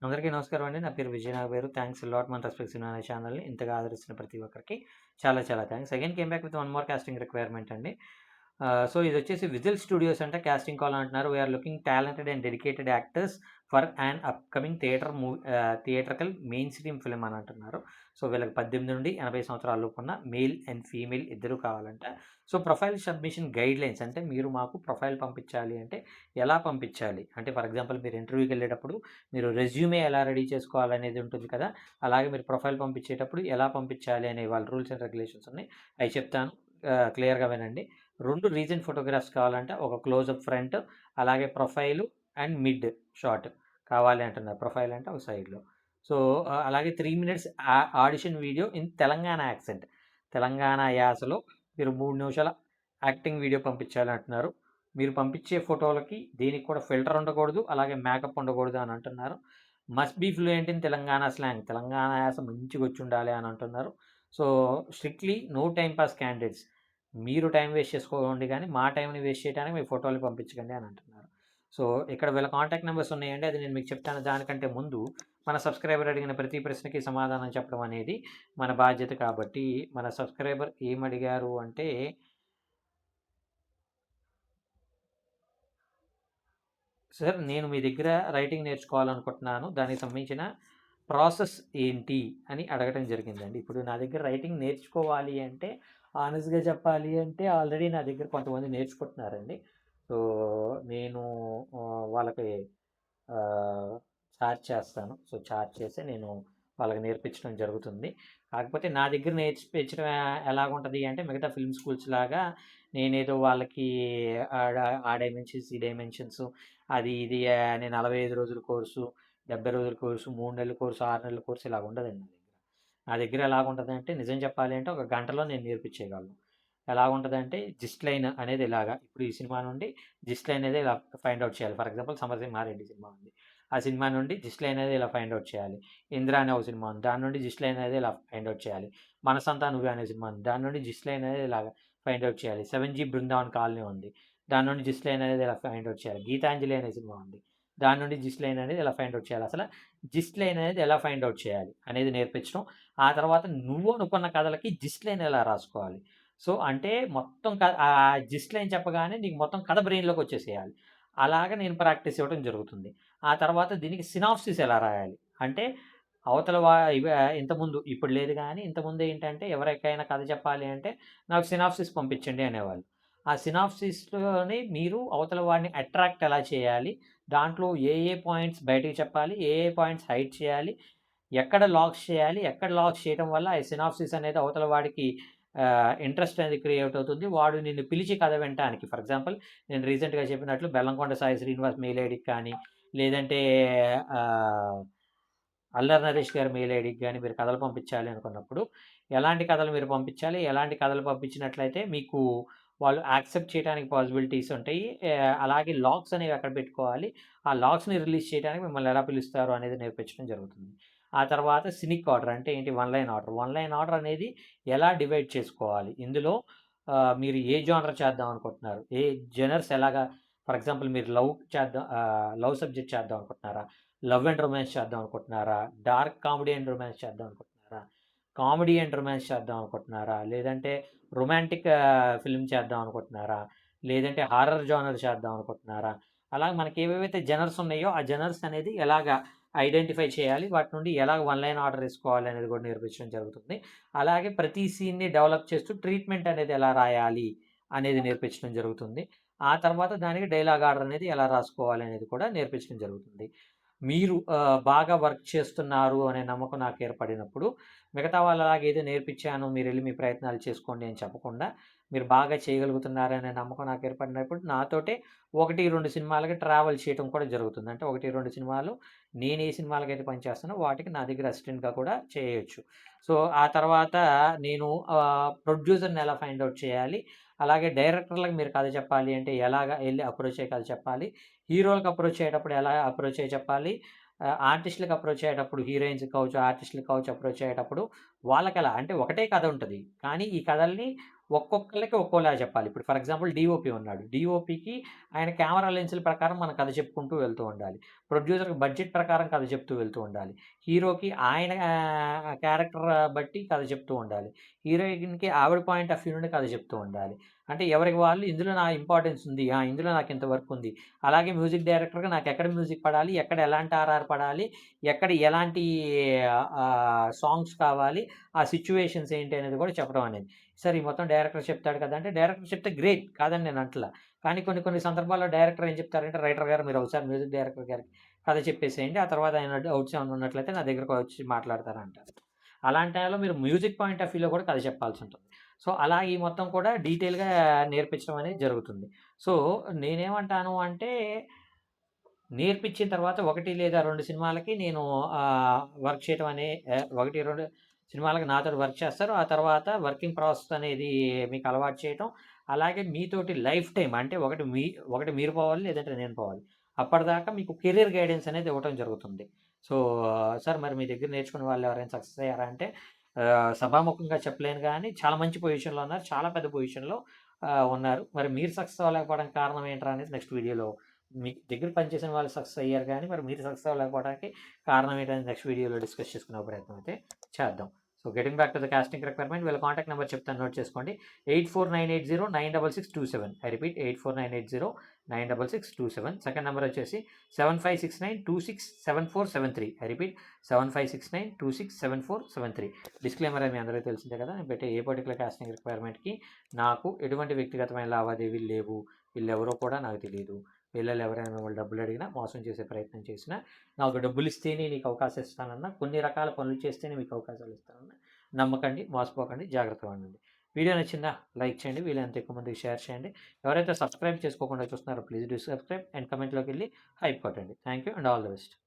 అందరికీ నమస్కారం అండి. నా పేరు Vijay Nagaveru. Thanks a lot మన రెస్పెక్ట్ సినిమా అనే ఛానల్‌ని ఇంతగా ఆదరిస్తున్న ప్రతి ఒక్కరికి చాలా చాలా thanks. Again came back with one more casting requirement అండి. సో ఇదొచ్చేసి విజిల్ స్టూడియోస్ అంట కాస్టింగ్ కాల్ అంటున్నారు. We are looking talented and dedicated actors for an upcoming theatrical mainstream film అని అంటున్నారు. సో వీళ్ళకి 18 నుండి 80 సంవత్సరాల లోపున్న మేల్ అండ్ ఫీమేల్ ఇద్దరు కావాలంట. సో ప్రొఫైల్ సబ్మిషన్ గైడ్‌లైన్స్ అంటే మీరు మాకు ప్రొఫైల్ పంపించాలి అంటే ఎలా పంపించాలి? అంటే ఫర్ ఎగ్జాంపుల్ మీరు ఇంటర్వ్యూకెళ్ళేటప్పుడు మీరు రెజ్యూమే ఎలా రెడీ చేసుకోవాలనేది ఉంటుంది కదా! అలాగే మీరు ప్రొఫైల్ పంపించేటప్పుడు ఎలా పంపించాలి అనే వాళ్ళ రూల్స్ అండ్ రెగ్యులేషన్స్ ఉన్నాయి. అయి చెప్తాను. క్లియర్‌గా వినండి. 2 రీసెంట్ ఫోటోగ్రాఫ్స్ కావాలంటే ఒక క్లోజప్ ఫ్రంట్, అలాగే ప్రొఫైలు అండ్ మిడ్ షాట్ కావాలి అంటున్నారు. ప్రొఫైల్ అంటే ఒక సైడ్‌లో. సో, అలాగే 3 minutes audition video in Telangana accent. Telangana యాసలో మీరు 3 నిమిషాల యాక్టింగ్ వీడియో పంపించాలి అంటున్నారు. మీరు పంపించే ఫోటోలకి దేనికి కూడా ఫిల్టర్ ఉండకూడదు. అలాగే మేకప్ ఉండకూడదు అని అంటున్నారు. Must be fluent in Telangana slang. Telangana యాస మంచిగొచ్చుండాలి అని అంటున్నారు. So, strictly no time pass candidates. మీరు టైమ్ వేస్ట్ చేసుకోండి గానీ, మా టైమ్‌ని వేస్ట్ చేయడానికి మీ ఫోటోలు పంపించకండి అని అంటున్నారు. సో, ఇక్కడ వీళ్ళ కాంటాక్ట్ నంబర్స్ ఉన్నాయండి. అది నేను మీకు చెప్తాను. దానికంటే ముందు మన సబ్‌స్క్రైబర్ అడిగిన ప్రతి ప్రశ్నకి సమాధానం చెప్పడం అనేది మన బాధ్యత కాబట్టి, మన సబ్‌స్క్రైబర్ ఏమడిగారు అంటే, సార్ నేను మీ దగ్గర రైటింగ్ నేర్చుకోవాలనుకుంటున్నాను. దానికి సంబంధించిన ప్రాసెస్ ఏంటి అని అడగటం జరిగిందండి. ఇప్పుడు నా దగ్గర రైటింగ్ నేర్చుకోవాలి అంటే, హానెస్ట్‌గా చెప్పాలి అంటే ఆల్రెడీ నా దగ్గర కొంతమంది నేర్చుకుంటున్నారండి. సో, నేను వాళ్ళకి ఆహ్, చార్జ్ చేస్తాను. సో, చార్జ్ చేసి నేను వాళ్ళకి నేర్పించడం జరుగుతుంది. కాకపోతే నా దగ్గర నేర్పించడం ఎలాగుంటది అంటే మిగతా ఫిల్మ్ స్కూల్స్ లాగా నేనేదో వాళ్ళకి ఆ డైమెన్షన్స్, ఈ డైమెన్షన్స్ అది ఇది అని 45 రోజుల కోర్సు, 70 రోజుల కోర్సు, 3 నెలల కోర్సు, 6 నెలల కోర్సు ఇలాగ ఉండదండి నా దగ్గర. నా దగ్గర ఎలాగుంటదంటే నిజం చెప్పాలి అంటే ఒక గంటలో నేను నేర్పించేయగలను. ఎలాగుంటదంటే జిస్ట్ లైన్ అనేది ఇలాగా ఇప్పుడు ఈ సినిమా నుండి జిస్ట్ లైన్ అనేది ఇలా ఫైండ్ ఔట్ చేయాలి. ఫర్ ఎగ్జాంపుల్ 'సమరసింహారెడ్డి' సినిమా ఉంది. ఆ సినిమా నుండి జిస్ట్ లైన్ అనేది ఇలా ఫైండ్ ఔట్ చేయాలి. 'ఇంద్ర' అనే ఒక సినిమా ఉంది. దాని నుండి జిస్ట్ లైన్ అనేది ఇలా ఫైండ్ ఔట్ చేయాలి. 'మనసంతా నువ్వే' అనే సినిమా ఉంది. దాని నుండి జిస్ట్ లైన్ అనేది ఇలాగ ఫైండ్ ఔట్ చేయాలి. 'సెవెన్ జీ బృందావన్ కాలనీ' ఉంది. దాని నుండి జిస్ట్ లైన్ అనేది ఇలా ఫైండ్ ఔట్ చేయాలి. 'గీతాంజలి' అనే సినిమా ఉంది. దాని నుండి జిస్ట్ లైన్ అనేది ఇలా ఫైండ్ ఔట్ చేయాలి. అసల జిస్ట్ లైన్ అనేది ఎలా ఫైండ్ ఔట్ చేయాలి అనేది నేర్పించడం. ఆ తర్వాత నువ్వు అనుకున్న కథలకి జిస్ట్ లైన్ ఎలా రాసుకోవాలి. సో, అంటే మొత్తం జిస్ట్ లైన్ చెప్పగానే నీకు మొత్తం కథ బ్రెయిన్‌లోకొచ్చేసేయాలి. అలాగా నేను ప్రాక్టీస్ ఇవ్వడం జరుగుతుంది. ఆ తర్వాత దీనికి సినాప్సిస్ ఎలా రాయాలి. అంటే అవతల ఇంతకుముందు ఇప్పుడు లేదు గానీ, ఇంతకుముందేంటంటే ఎవరికైనా కథ చెప్పాలి అంటే నాకు సినాప్సిస్ పంపించండి అనేవాళ్ళు. ఆ సినాప్సిస్‌లోని మీరు అవతల వాడిని అట్రాక్ట్ ఎలా చేయాలి, దాంట్లో ఏ ఏ పాయింట్స్ బయటికి చెప్పాలి, ఏ ఏ పాయింట్స్ హైడ్ చేయాలి, ఎక్కడ లాక్స్ చేయాలి, ఎక్కడ లాక్స్ చేయడం వల్ల ఈ సినాప్సిస్ అనేది అవతల వాడికి ఇంట్రెస్ట్ అనేది క్రియేట్ అవుతుంది. వాడు నిన్ను పిలిచి కథ వినటానికి ఫర్ ఎగ్జాంపుల్ నేను రీసెంట్‌గా చెప్పినట్లు 'బెల్లంకొండ సాయి శ్రీనివాస్' మెయిల్ ఐడీకి కానీ, లేదంటే ఆహ్, 'అల్లరి నరేష్' గారి మెయిల్ ఐడీకి గాని మీరు కథలు పంపించాలి అనుకున్నప్పుడు, ఎలాంటి కథలు మీరు పంపించాలి, ఎలాంటి కథలు పంపించినట్లయితే మీకు వాళ్ళు యాక్సెప్ట్ చేయడానికి పాసిబిలిటీస్ ఉంటాయి. అలాగే లాక్స్ అనేవి ఎక్కడ పెట్టుకోవాలి, ఆ లాక్స్‌ని రిలీజ్ చేయడానికి మిమ్మల్ని ఎలా పిలుస్తారు అనేది నేర్పించడం జరుగుతుంది. ఆ తర్వాత సినిక్ ఆర్డర్ అంటే ఏంటి? One line order. One line order అనేది ఎలా డివైడ్ చేసుకోవాలి? ఇందులో మీరు ఏ జోనర్ చేద్దాం అనుకుంటున్నారు? ఏ జనర్స్ ఎలాగా ఫర్ ఎగ్జాంపుల్ మీరు లవ్ సబ్జెక్ట్ చేద్దాం అనుకుంటున్నారా? లవ్ అండ్ రొమాన్స్ చేద్దాం అనుకుంటున్నారా? డార్క్ కామెడీ అండ్ రొమాన్స్ చేద్దాం అనుకుంటున్నారా? కామెడీ అండ్ రొమాన్స్ చేద్దాం అనుకుంటున్నారా? లేదంటే రొమాంటిక్ ఫిల్మ్ చేద్దాం అనుకుంటున్నారా? లేదంటే హారర్ జోనర్ చేద్దాం అనుకుంటున్నారా? అలాగ మనకి ఏవేవైతే జనర్స్ ఉన్నాయో, ఆ జనర్స్ అనేది ఎలాగా ఐడెంటిఫై చేయాలి. వాటి నుండి ఎలాగ వన్ లైన్ ఆర్డర్ ఏసుకోవాలి అనేది కూడా నేర్పించడం జరుగుతుంది. అలాగే ప్రతి సీన్‌ని డెవలప్ చేస్తూ ట్రీట్మెంట్ అనేది ఎలా రాయాలి అనేది నేర్పించడం జరుగుతుంది. ఆ తర్వాత దానికి డైలాగ్ ఆర్డర్ అనేది ఎలా రాసుకోవాలి అనేది కూడా నేర్పించడం జరుగుతుంది. మీరు బాగా వర్క్ చేస్తున్నారు అనే నమ్మకం నాకు ఏర్పడినప్పుడు, మిగతా వాళ్ళలాగా ఏదో నేర్పించాను మీరెళ్లి మీ ప్రయత్నాలు చేసుకోండి అని చెప్పకుండా, మీరు బాగా చేయగలుగుతున్నారనే నమ్మకం నాకు ఏర్పడినప్పుడు నాతోటే 1, 2 సినిమాలకి ట్రావెల్ చేయటం కూడా జరుగుతుంది. అంటే 1, 2 సినిమాలు నేను ఏ సినిమాలకైతే పనిచేస్తానో వాటికి నా దగ్గర అసిస్టెంట్‌గా కూడా చేయొచ్చు. సో, ఆ తర్వాత నేను ప్రొడ్యూసర్‌ని ఎలా ఫైండ్ ఔట్ చేయాలి, అలాగే డైరెక్టర్‌లకి మీరు కథ చెప్పాలి అంటే ఎలాగా ఎళ్లి అప్రోచ్ అయ్యి కథ చెప్పాలి. హీరో‌లకి అప్రోచ్ అయ్యేటప్పుడు ఎలా అప్రోచ్ అయ్యి చెప్పాలి. ఆర్టిస్ట్‌లకి అప్రోచ్ అయ్యేటప్పుడు హీరోయిన్స్‌కి కావచ్చు, ఆర్టిస్ట్‌లకి కావచ్చు అప్రోచ్ అయ్యేటప్పుడు వాళ్ళకెలా అంటే ఒకటే కథ ఉంటది. కానీ ఈ కథల్ని ఒక్కొక్కళ్ళకి ఒక్కోలా చెప్పాలి. ఇప్పుడు ఫర్ ఎగ్జాంపుల్ డీఓపీ ఉన్నాడు. డీఓపీకి ఆయన కెమెరా లెన్సుల ప్రకారం మనం కథ చెప్పుకుంటూ వెళ్తూ ఉండాలి. ప్రొడ్యూసర్‌కి బడ్జెట్ ప్రకారం కథ చెప్తూ వెళ్తూ ఉండాలి. హీరోకి ఆయన క్యారెక్టర్ బట్టి కథ చెప్తూ ఉండాలి. హీరోయిన్‌కి ఆవిడ పాయింట్ ఆఫ్ వ్యూ నుండి కథ చెప్తూ ఉండాలి. అంటే ఎవరికి వాళ్ళు ఇందులో నా ఇంపార్టెన్స్ ఉంది. ఇందులో నాకింత వర్క్ ఉంది. అలాగే మ్యూజిక్ డైరెక్టర్‌గా నాకెక్కడ మ్యూజిక్ పడాలి, ఎక్కడ ఎలాంటి ఆర్ఆర్ పడాలి, ఎక్కడ ఎలాంటి సాంగ్స్ కావాలి, ఆ సిట్యుయేషన్స్ ఏంటి అనేది కూడా చెప్పడం అనేది. సరే ఈ మొత్తం డైరెక్టర్ చెప్తాడు కదా! అంటే డైరెక్టర్ చెప్తే గ్రేట్ కాదని నేను అంటలా. కానీ కొన్ని కొన్ని సందర్భాల్లో డైరెక్టర్ ఏం చెప్తారంటే, రైటర్ గారు మీరు ఒకసారి మ్యూజిక్ డైరెక్టర్ గారికి కథ చెప్పేసేయండి. ఆ తర్వాత ఆయన డౌట్స్ ఏమన్నా ఉన్నట్లయితే నా దగ్గరకు వచ్చి మాట్లాడతారంటారు. అలాంటి టైంలో మీరు మ్యూజిక్ పాయింట్ ఆఫ్ వ్యూలో కూడా కథ చెప్పాల్సుంటుంది. సో, అలా ఈ మొత్తం కూడా డీటెయిల్‌గా నేర్పించడం అనేది జరుగుతుంది. సో, నేనేమంటాను అంటే నేర్పించిన తర్వాత 1 లేదా 2 సినిమాలకి నేను వర్క్ చేయటం 1, 2 సినిమాలకి నాతోటి వర్క్ చేస్తారు. ఆ తర్వాత వర్కింగ్ ప్రాసెస్ అనేది మీకు అలవాటు చేయటం. అలాగే మీతోటి లైఫ్ టైమ్ అంటే ఒకటి మీరు పోవాలి, లేదంటే నేను పోవాలి. అప్పటిదాకా మీకు కెరియర్ గైడెన్స్ అనేది ఇవ్వటం జరుగుతుంది. సో, సార్ మరి మీ దగ్గర నేర్చుకున్న వాళ్ళు ఎవరైనా సక్సెస్ అయ్యారా అంటే సభాముఖంగా చెప్పలేను గానీ చాలా మంచి పొజిషన్‌లో ఉన్నారు. చాలా పెద్ద పొజిషన్‌లో ఉన్నారు. మరి మీరు సక్సెస్ అవ్వలేకపోవడానికి కారణం ఏంట్రా అనేది నెక్స్ట్ వీడియోలో మీ దగ్గర పనిచేసిన వాళ్ళు సక్సెస్ అయ్యారు గానీ, మరి మీరు సక్సెస్ అవ్వలేకపోవడానికి కారణం ఏంటని నెక్స్ట్ వీడియోలో డిస్కస్ చేసుకునే ప్రయత్నం అయితే చేద్దాం. So, getting back to the casting requirement వీళ్ళ కాంటాక్ట్ నెంబర్ చెప్తాను నోట్ చేసుకోండి. 8498096627 ఐ రిపీట్ 8498096627. సెకండ్ నెంబర్ వచ్చేసి 7569267473 ఐ రిపీట్ 7569267473. డిస్క్లైమర్ అని మీ అందరికీ తెలిసిందే కదా! నేను పెట్టే ఏ పర్టిక్యులర్ కాస్టింగ్ రిక్వైర్మెంట్‌కి నాకు ఎటువంటి వ్యక్తిగతమైన లావాదేవీలు లేవు. వీళ్ళెవరో కూడా నాకు తెలీదు. వీళ్ళలో ఎవరైనా మిమ్మల్ని డబ్బులు అడిగినా, మోసం చేసే ప్రయత్నం చేసినా, నాకు డబ్బులిస్తేనే నీకు అవకాశం ఇస్తానన్నా, కొన్ని రకాల పనులు చేస్తేనే మీకు అవకాశాలు ఇస్తానన్నా నమ్మకండి, మోసపోకండి, జాగ్రత్తగా ఉండండి. వీడియో నచ్చిందా? లైక్ చేయండి. వీలైనంత ఎక్కువ మందికి షేర్ చేయండి. ఎవరైతే సబ్స్క్రైబ్ చేసుకోకుండా చూస్తున్నారో ప్లీజ్ డూ సబ్స్క్రైబ్ అండ్ కమెంట్‌లోకెళ్ళి హైప్ కొట్టండి. Thank you and all the best.